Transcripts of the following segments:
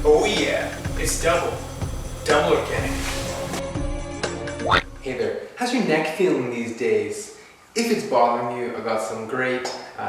Oh yeah, it's double organic. Hey there, how's your neck feeling these days? If it's bothering you, I've got some great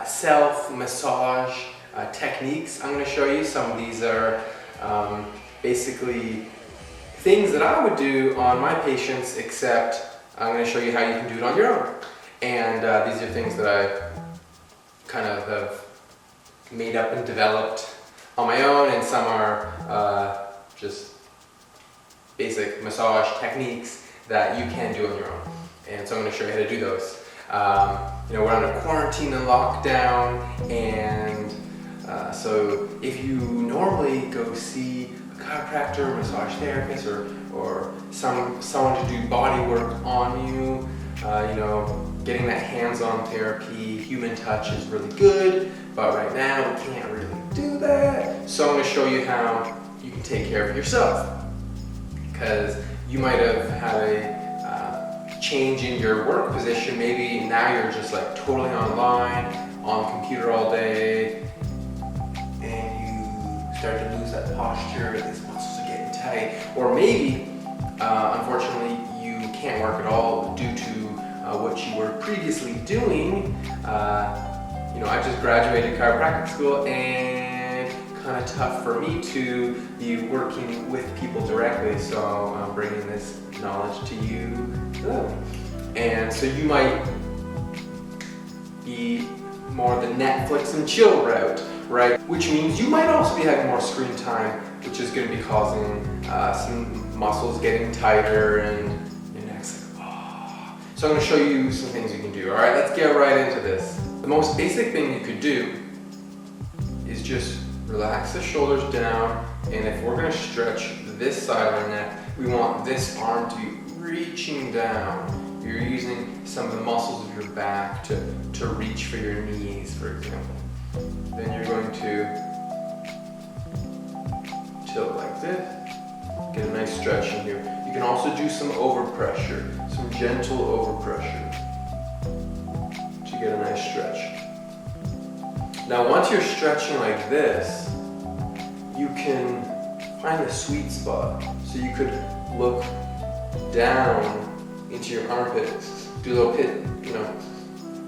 self-massage techniques. I'm going to show you. Some of these are basically things that I would do on my patients, except I'm going to show you how you can do it on your own. And these are things that I kind of have made up and developed on my own, and some are just basic massage techniques that you can do on your own. And so I'm going to show you how to do those. We're under quarantine and lockdown, and so if you normally go see a chiropractor, massage therapist, or someone to do body work on you, getting that hands-on therapy, human touch is really good, but right now we can't really do that. So I'm going to show you how you can take care of yourself, because you might have had a change in your work position. Maybe now you're just like totally online, on the computer all day, and you start to lose that posture, these muscles are getting tight. Or maybe, unfortunately, you can't work at all due to what you were previously doing. I just graduated chiropractic school, and kind of tough for me to be working with people directly, so I'm bringing this knowledge to you. And so you might be more the Netflix and chill route, right? Which means you might also be having more screen time, which is going to be causing some muscles getting tighter and your neck's like, oh. So I'm going to show you some things you can do. All right, let's get right into this. The most basic thing you could do is just relax the shoulders down, and if we're going to stretch this side of our neck, we want this arm to be reaching down. You're using some of the muscles of your back to reach for your knees, for example. Then you're going to tilt like this, get a nice stretch in here. You can also do some overpressure, some gentle overpressure to get a nice stretch. Now once you're stretching like this, you can find a sweet spot. So you could look down into your armpits, do a little pit,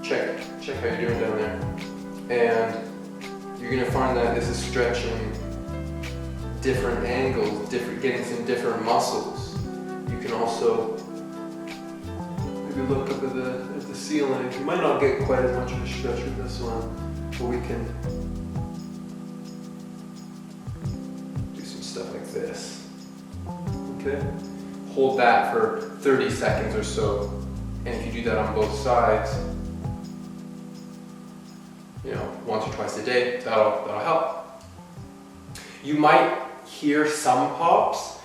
check how you're doing down there. And you're gonna find that this is stretching different angles, getting some different muscles. You can also maybe look up at the ceiling. You might not get quite as much of a stretch with this one, but we can do some stuff like this. Okay? Hold that for 30 seconds or so, and if you do that on both sides, once or twice a day, that'll help. You might hear some pops.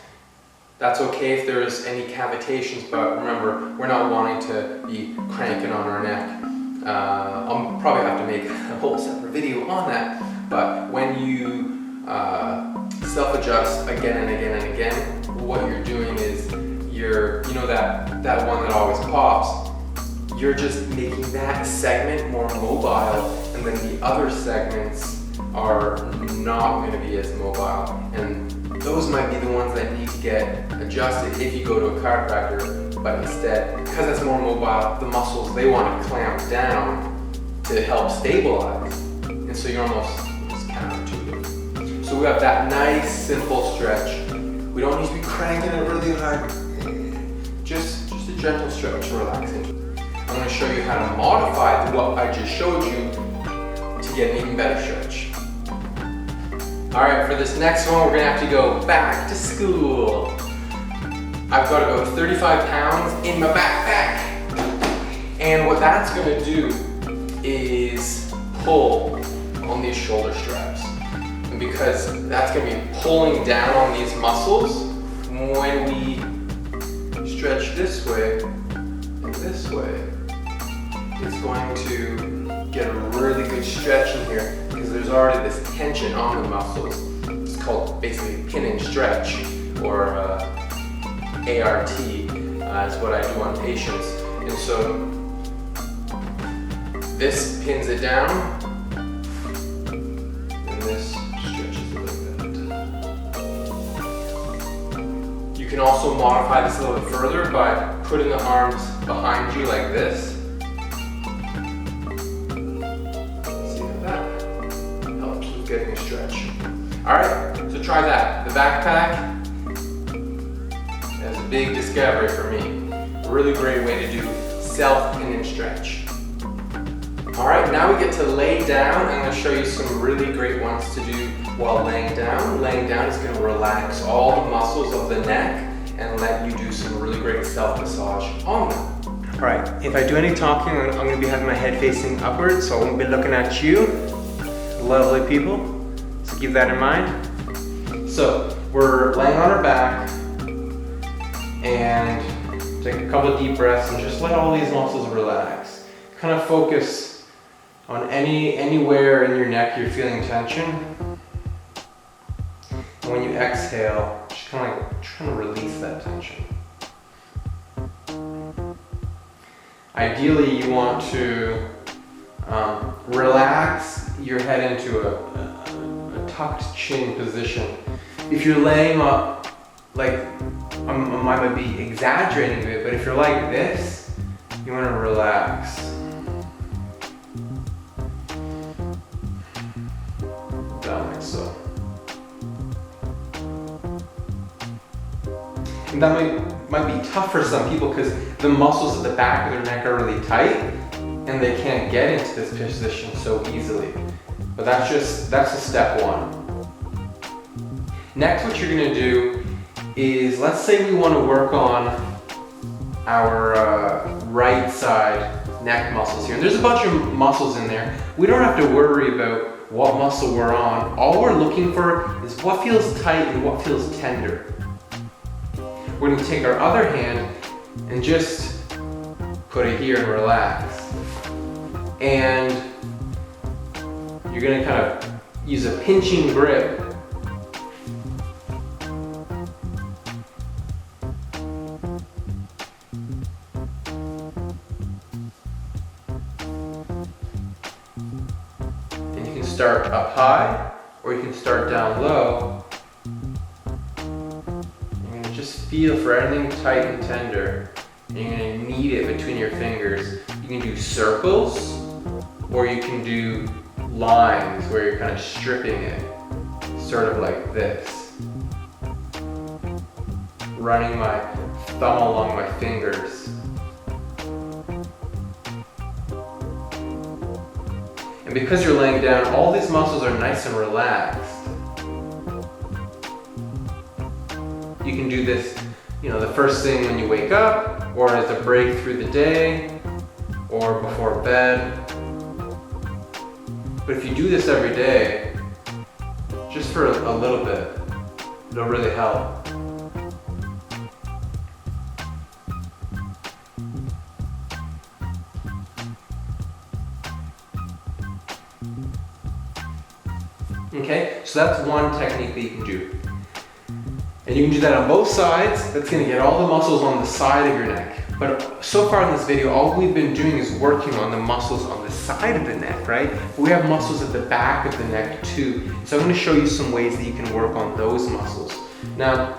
That's okay if there's any cavitations, but remember, we're not wanting to be cranking on our neck. I'll probably have to make a whole separate video on that, but when you self-adjust again and again and again, what you're doing is that one that always pops, you're just making that segment more mobile, and then the other segments are not going to be as mobile, and those might be the ones that need to get adjusted if you go to a chiropractor. But instead, because it's more mobile, the muscles, they want to clamp down to help stabilize, and so you're almost just counterintuitive. So we have that nice simple stretch. We don't need to be cranking it really hard. Just a gentle stretch to relax into. I'm going to show you how to modify what I just showed you to get an even better stretch. Alright, for this next one, we're going to have to go back to school. I've got about 35 pounds in my backpack. And what that's going to do is pull on these shoulder straps. And because that's going to be pulling down on these muscles, when we stretch this way and this way, it's going to get a really good stretch in here, because there's already this tension on the muscles. It's called basically pin and stretch, or ART, is what I do on patients. And so this pins it down, and this stretches it like that. can also modify this a little bit further by putting the arms behind you like this. See how that helps with getting a stretch. All right, so try that. The backpack is a big discovery for me. A really great way to do self-pin and stretch. All right, now we get to lay down. I'm going to show you some really great ones to do while laying down. Laying down is going to relax all the muscles of the neck and let you do some really great self-massage on them. All right, if I do any talking, I'm going to be having my head facing upwards, so I won't be looking at you, lovely people. So keep that in mind. So we're laying on our back and take a couple of deep breaths and just let all these muscles relax. Kind of focus on anywhere in your neck you're feeling tension. And when you exhale, just kind of like trying to release that tension. Ideally, you want to relax your head into a tucked chin position. If you're laying up, like I might be exaggerating a bit, but if you're like this, you want to relax. Down like so. And that might be tough for some people because the muscles at the back of their neck are really tight and they can't get into this position so easily. But that's a step one. Next, what you're gonna do is, let's say we want to work on our right side neck muscles here. And there's a bunch of muscles in there. We don't have to worry about what muscle we're on. All we're looking for is what feels tight and what feels tender. We're going to take our other hand and just put it here and relax. And you're going to kind of use a pinching grip. Start up high, or you can start down low. You're going to just feel for everything tight and tender. And you're going to knead it between your fingers. You can do circles, or you can do lines where you're kind of stripping it, sort of like this. Running my thumb along my fingers. And because you're laying down, all these muscles are nice and relaxed. You can do this, the first thing when you wake up, or as a break through the day, or before bed. But if you do this every day, just for a little bit, it'll really help. Okay, so that's one technique that you can do. And you can do that on both sides. That's going to get all the muscles on the side of your neck. But so far in this video, all we've been doing is working on the muscles on the side of the neck, right? We have muscles at the back of the neck too. So I'm going to show you some ways that you can work on those muscles. Now,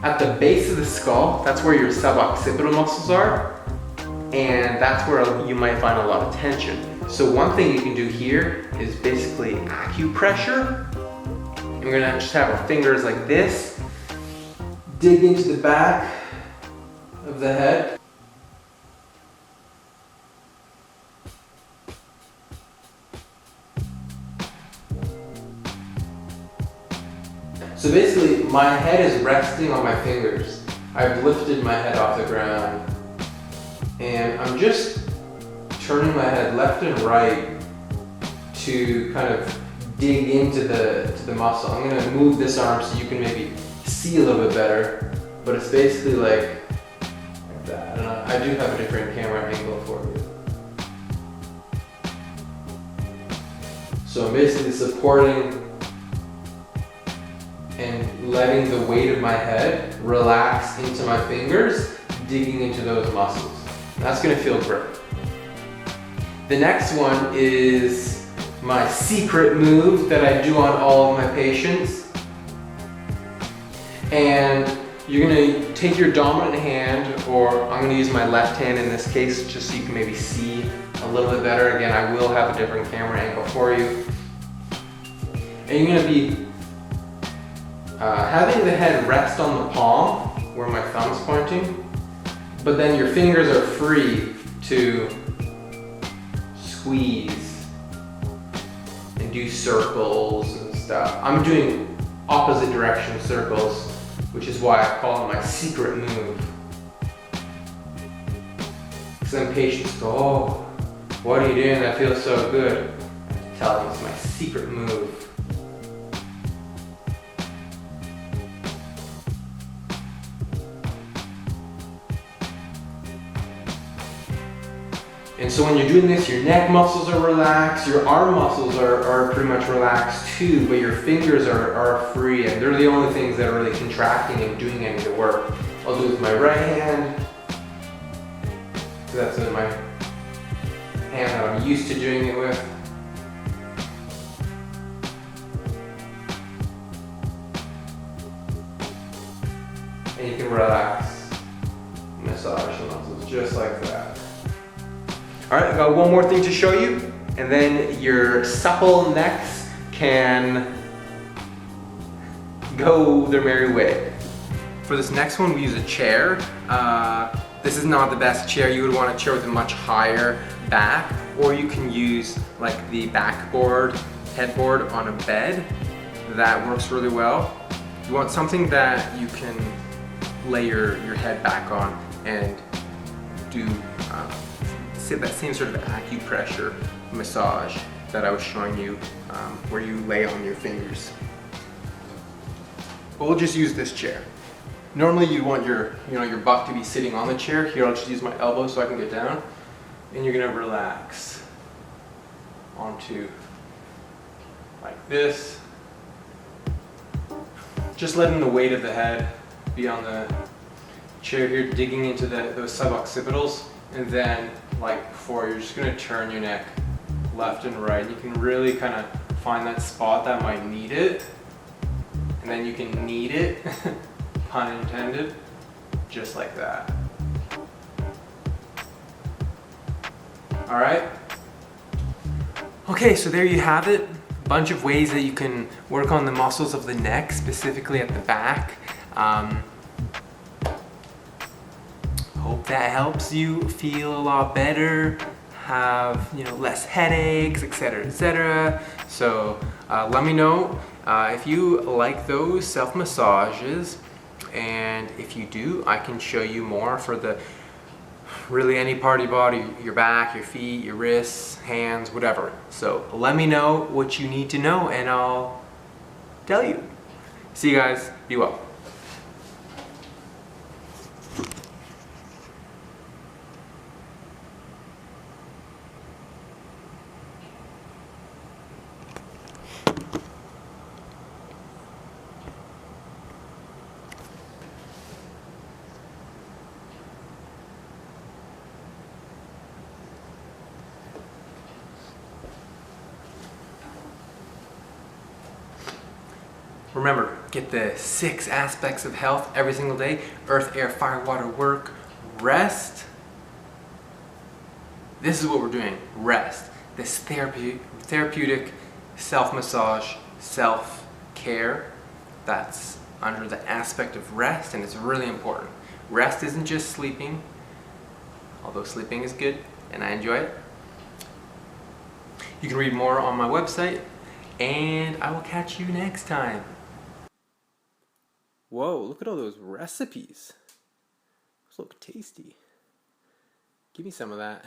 at the base of the skull, that's where your suboccipital muscles are. And that's where you might find a lot of tension. So one thing you can do here is basically acupressure. And we're gonna just have our fingers like this, dig into the back of the head. So basically, my head is resting on my fingers. I've lifted my head off the ground. And I'm just turning my head left and right to kind of dig into the muscle. I'm gonna move this arm so you can maybe see a little bit better, but it's basically like that. And I do have a different camera angle for you. So I'm basically supporting and letting the weight of my head relax into my fingers, digging into those muscles. That's gonna feel great. The next one is my secret move that I do on all of my patients. And you're gonna take your dominant hand, or I'm gonna use my left hand in this case, just so you can maybe see a little bit better. Again, I will have a different camera angle for you. And you're gonna be having the head rest on the palm, where my thumb's pointing, but then your fingers are free to squeeze and do circles and stuff. I'm doing opposite direction circles, which is why I call it my secret move. Because then patients go, oh, what are you doing? That feels so good. I tell them it's my secret move. And so when you're doing this, your neck muscles are relaxed, your arm muscles are pretty much relaxed too, but your fingers are free, and they're the only things that are really contracting and doing any of the work. I'll do it with my right hand. So that's my hand that I'm used to doing it with. And you can relax, massage the muscles just like that. All right, I got one more thing to show you, and then your supple necks can go their merry way. For this next one, we use a chair. This is not the best chair. You would want a chair with a much higher back, or you can use like the backboard, headboard on a bed. That works really well. You want something that you can lay your head back on and do that same sort of acupressure massage that I was showing you, where you lay on your fingers. But we'll just use this chair. Normally you want your butt to be sitting on the chair. Here I'll just use my elbow so I can get down. And you're gonna relax onto like this. Just letting the weight of the head be on the chair here, digging into those suboccipitals. And then, like before, you're just gonna turn your neck left and right. You can really kind of find that spot that might need it. And then you can knead it, pun intended, just like that. All right? Okay, so there you have it. A bunch of ways that you can work on the muscles of the neck, specifically at the back. Hope that helps you feel a lot better, have less headaches, etc., etc. So let me know if you like those self massages, and if you do, I can show you more for the really any part of your body, your back, your feet, your wrists, hands, whatever. So let me know what you need to know, and I'll tell you. See you guys. Be well. Remember, get the 6 aspects of health every single day: earth, air, fire, water, work, rest. This is what we're doing, rest. This therapeutic self-massage, self-care, that's under the aspect of rest, and it's really important. Rest isn't just sleeping, although sleeping is good and I enjoy it. You can read more on my website, and I will catch you next time. Whoa, look at all those recipes. Those look tasty. Give me some of that.